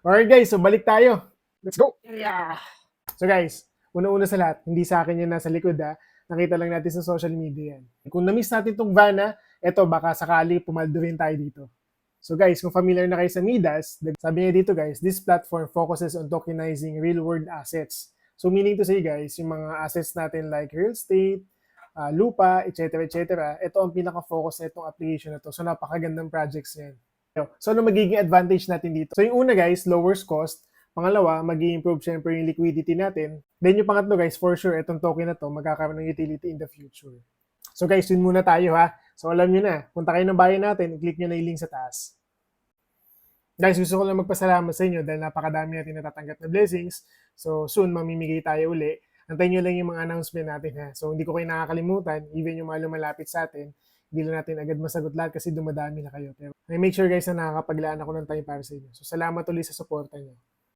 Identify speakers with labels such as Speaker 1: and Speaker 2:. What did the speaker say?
Speaker 1: Alright guys, so balik tayo. Let's go! Yeah. So guys, una-una sa lahat, hindi sa akin yan nasa likod ha. Nakita lang natin sa social media yan. Kung na-miss natin tong Vana, eto baka sakali pumaldo rin tayo dito. So guys, kung familiar na kayo sa Midas, sabi niya dito guys, this platform focuses on tokenizing real-world assets. So meaning to say guys, yung mga assets natin like real estate, lupa, etc. etc. Ito ang pinaka-focus na itong application na to. So napakagandang projects yan. So ano magiging advantage natin dito? So yung una guys, lowers cost. Pangalawa, mag-i-improve syempre yung liquidity natin. Then yung pangatlo guys, for sure, itong token na to, magkakaroon ng utility in the future. So guys, yun muna tayo ha. So alam nyo na, punta kayo ng bayan natin, i-click nyo na yung link sa taas. Guys, gusto ko lang magpasalamat sa inyo dahil napakadami natin natatanggap na blessings. So soon, mamimigay tayo uli. Antayin nyo lang yung mga announcement natin ha. So hindi ko kayo nakakalimutan, even yung mga lumalapit sa atin, hindi lang natin agad masagot lahat kasi dumadami na kayo. Pero I make sure guys na nakakapaglaan ako ng time para sa inyo. So salamat ulit sa suporta nyo.